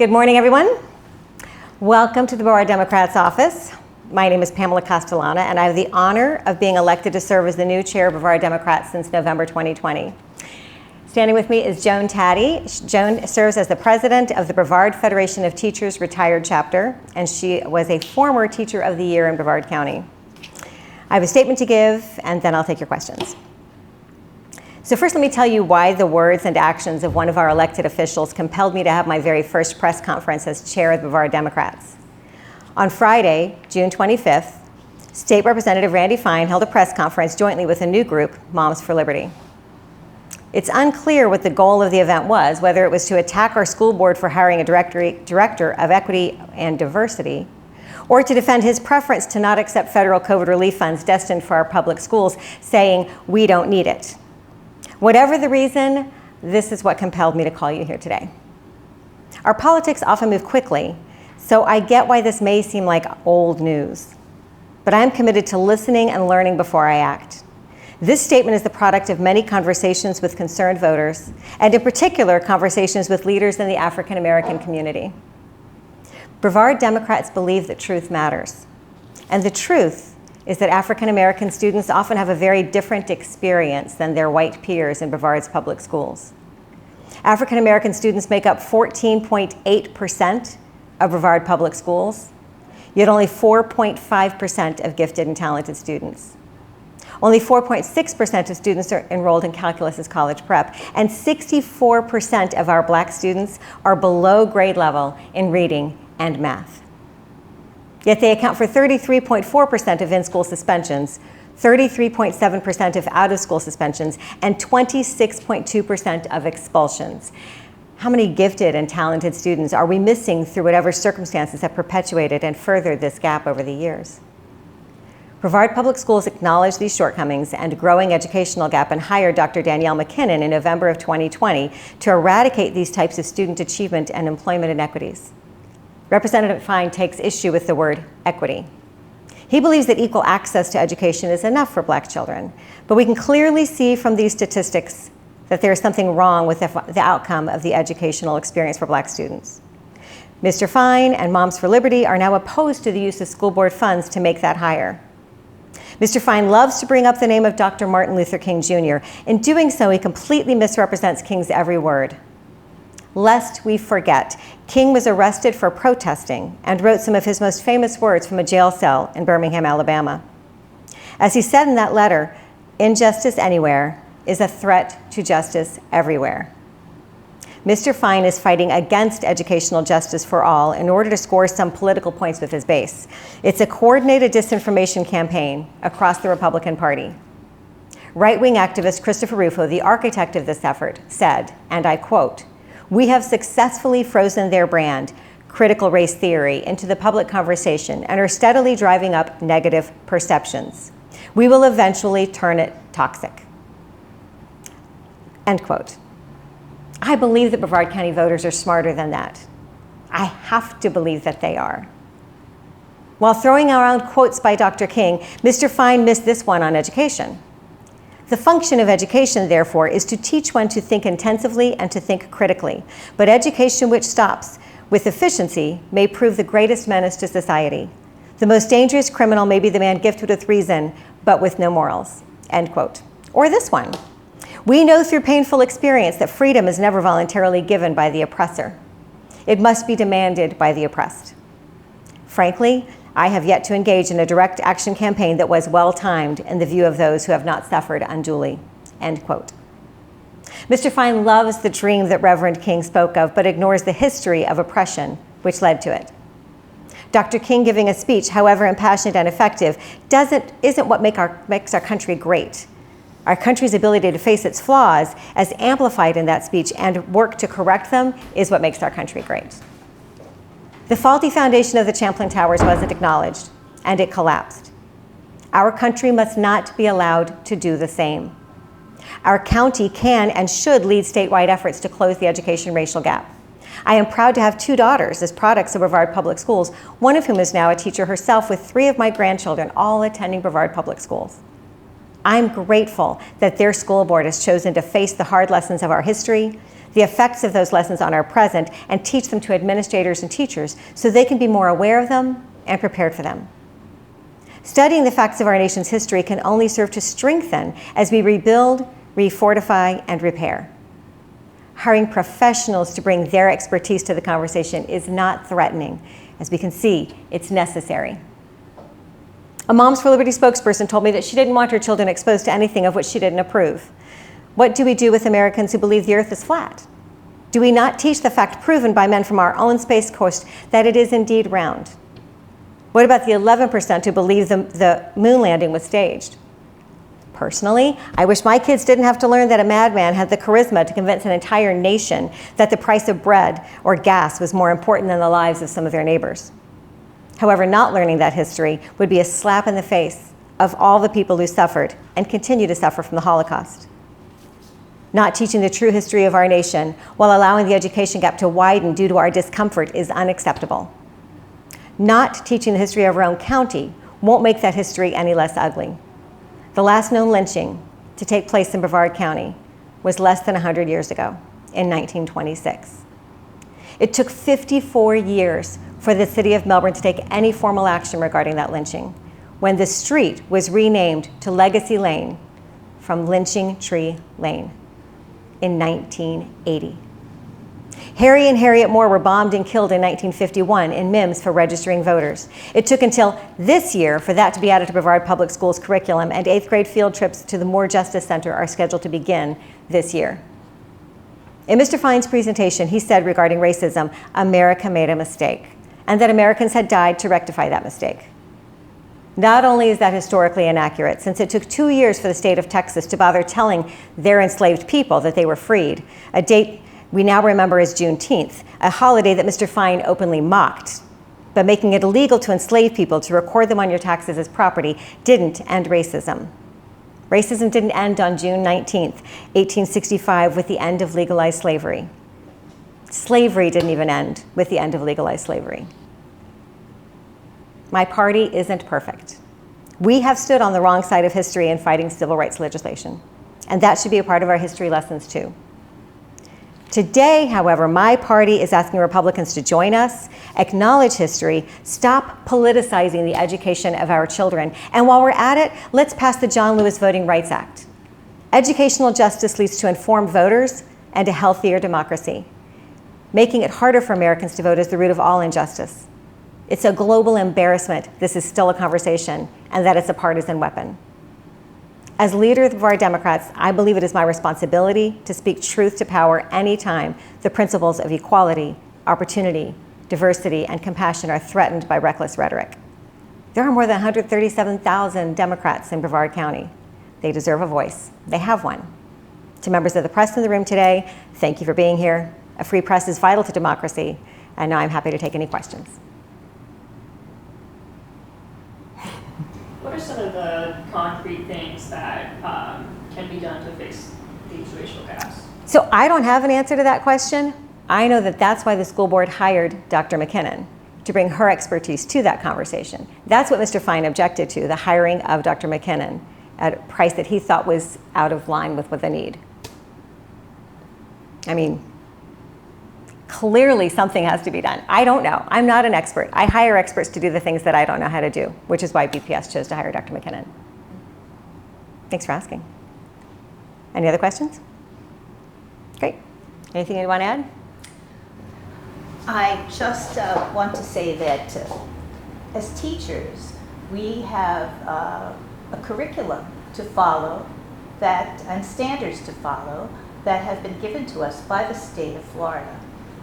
Good morning, everyone. Welcome to the Brevard Democrats office. My name is Pamela Castellana, and I have the honor of being elected to serve as the new chair of Brevard Democrats since November 2020. Standing with me is Joan Taddy. Joan serves as the president of the Brevard Federation of Teachers Retired Chapter, and she was a former Teacher of the Year in Brevard County. I have a statement to give, and then I'll take your questions. So first, let me tell you why the words and actions of one of our elected officials compelled me to have my very first press conference as chair of the Brevard Democrats. On Friday, June 25th, State Representative Randy Fine held a press conference jointly with a new group, Moms for Liberty. It's unclear what the goal of the event was, whether it was to attack our school board for hiring a director of equity and diversity, or to defend his preference to not accept federal COVID relief funds destined for our public schools, saying, "We don't need it." Whatever the reason, this is what compelled me to call you here today. Our politics often move quickly, so I get why this may seem like old news. But I'm committed to listening and learning before I act. This statement is the product of many conversations with concerned voters, and in particular, conversations with leaders in the African American community. Brevard Democrats believe that truth matters. And the truth is that African American students often have a very different experience than their white peers in Brevard's public schools. African American students make up 14.8% of Brevard public schools, yet only 4.5% of gifted and talented students. Only 4.6% of students are enrolled in calculus as college prep, and 64% of our Black students are below grade level in reading and math. Yet they account for 33.4% of in-school suspensions, 33.7% of out-of-school suspensions, and 26.2% of expulsions. How many gifted and talented students are we missing through whatever circumstances have perpetuated and furthered this gap over the years? Brevard Public Schools acknowledge these shortcomings and growing educational gap and hired Dr. Danielle McKinnon in November of 2020 to eradicate these types of student achievement and employment inequities. Representative Fine takes issue with the word equity. He believes that equal access to education is enough for Black children, but we can clearly see from these statistics that there is something wrong with the outcome of the educational experience for Black students. Mr. Fine and Moms for Liberty are now opposed to the use of school board funds to make that higher. Mr. Fine loves to bring up the name of Dr. Martin Luther King Jr. In doing so, he completely misrepresents King's every word. Lest we forget, King was arrested for protesting and wrote some of his most famous words from a jail cell in Birmingham, Alabama. As he said in that letter, "Injustice anywhere is a threat to justice everywhere." Mr. Fine is fighting against educational justice for all in order to score some political points with his base. It's a coordinated disinformation campaign across the Republican Party. Right-wing activist Christopher Rufo, the architect of this effort, said, and I quote, "We have successfully frozen their brand, critical race theory, into the public conversation and are steadily driving up negative perceptions. We will eventually turn it toxic." End quote. I believe that Brevard County voters are smarter than that. I have to believe that they are. While throwing around quotes by Dr. King, Mr. Fine missed this one on education. The function of education, therefore, is to teach one to think intensively and to think critically. But education which stops with efficiency may prove the greatest menace to society. The most dangerous criminal may be the man gifted with reason, but with no morals. End quote. Or this one. We know through painful experience that freedom is never voluntarily given by the oppressor. It must be demanded by the oppressed. Frankly, I have yet to engage in a direct action campaign that was well-timed in the view of those who have not suffered unduly. End quote. Mr. Fine loves the dream that Reverend King spoke of, but ignores the history of oppression which led to it. Dr. King giving a speech, however impassioned and effective, isn't what makes our country great. Our country's ability to face its flaws, as amplified in that speech, and work to correct them is what makes our country great. The faulty foundation of the Champlain Towers wasn't acknowledged, and it collapsed. Our country must not be allowed to do the same. Our county can and should lead statewide efforts to close the education racial gap. I am proud to have two daughters as products of Brevard Public Schools, one of whom is now a teacher herself, with 3 of my grandchildren all attending Brevard Public Schools. I'm grateful that their school board has chosen to face the hard lessons of our history, the effects of those lessons on our present, and teach them to administrators and teachers so they can be more aware of them and prepared for them. Studying the facts of our nation's history can only serve to strengthen as we rebuild, refortify, and repair. Hiring professionals to bring their expertise to the conversation is not threatening. As we can see, it's necessary. A Moms for Liberty spokesperson told me that she didn't want her children exposed to anything of which she didn't approve. What do we do with Americans who believe the earth is flat? Do we not teach the fact proven by men from our own Space Coast that it is indeed round? What about the 11% who believe the moon landing was staged? Personally, I wish my kids didn't have to learn that a madman had the charisma to convince an entire nation that the price of bread or gas was more important than the lives of some of their neighbors. However, not learning that history would be a slap in the face of all the people who suffered and continue to suffer from the Holocaust. Not teaching the true history of our nation while allowing the education gap to widen due to our discomfort is unacceptable. Not teaching the history of our own county won't make that history any less ugly. The last known lynching to take place in Brevard County was less than 100 years ago, in 1926. It took 54 years for the city of Melbourne to take any formal action regarding that lynching, when the street was renamed to Legacy Lane from Lynching Tree Lane in 1980. Harry and Harriet Moore were bombed and killed in 1951 in MIMS for registering voters. It took until this year for that to be added to Brevard Public Schools curriculum, and 8th grade field trips to the Moore Justice Center are scheduled to begin this year. In Mr. Fine's presentation, he said regarding racism, America made a mistake, and that Americans had died to rectify that mistake. Not only is that historically inaccurate, since it took 2 years for the state of Texas to bother telling their enslaved people that they were freed, a date we now remember as Juneteenth, a holiday that Mr. Fine openly mocked. But making it illegal to enslave people to record them on your taxes as property didn't end racism. Racism didn't end on June 19th, 1865, with the end of legalized slavery. Slavery didn't even end with the end of legalized slavery. My party isn't perfect. We have stood on the wrong side of history in fighting civil rights legislation, and that should be a part of our history lessons too. Today, however, my party is asking Republicans to join us, acknowledge history, stop politicizing the education of our children, and while we're at it, let's pass the John Lewis Voting Rights Act. Educational justice leads to informed voters and a healthier democracy. Making it harder for Americans to vote is the root of all injustice. It's a global embarrassment this is still a conversation and that it's a partisan weapon. As leader of our Democrats, I believe it is my responsibility to speak truth to power anytime the principles of equality, opportunity, diversity, and compassion are threatened by reckless rhetoric. There are more than 137,000 Democrats in Brevard County. They deserve a voice. They have one. To members of the press in the room today, thank you for being here. A free press is vital to democracy, and now I'm happy to take any questions. What are some of the concrete things that can be done to fix these racial gaps? So I don't have an answer to that question. I know that that's why the school board hired Dr. McKinnon, to bring her expertise to that conversation. That's what Mr. Fine objected to, the hiring of Dr. McKinnon at a price that he thought was out of line with what they need. I mean, clearly something has to be done. I don't know. I'm not an expert. I hire experts to do the things that I don't know how to do, which is why BPS chose to hire Dr. McKinnon. Thanks for asking. Any other questions? Great. Anything you want to add? I just want to say that as teachers, we have a curriculum to follow and standards to follow that have been given to us by the state of Florida.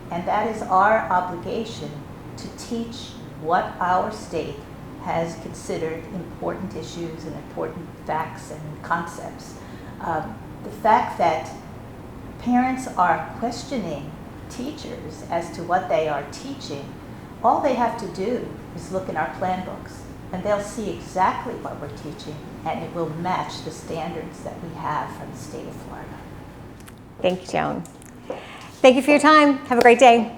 And that is our obligation to teach what our state has considered important issues and important facts and concepts. The fact that parents are questioning teachers as to what they are teaching, all they have to do is look in our plan books and they'll see exactly what we're teaching, and it will match the standards that we have from the state of Florida. Thank you, Joan. Thank you for your time. Have a great day.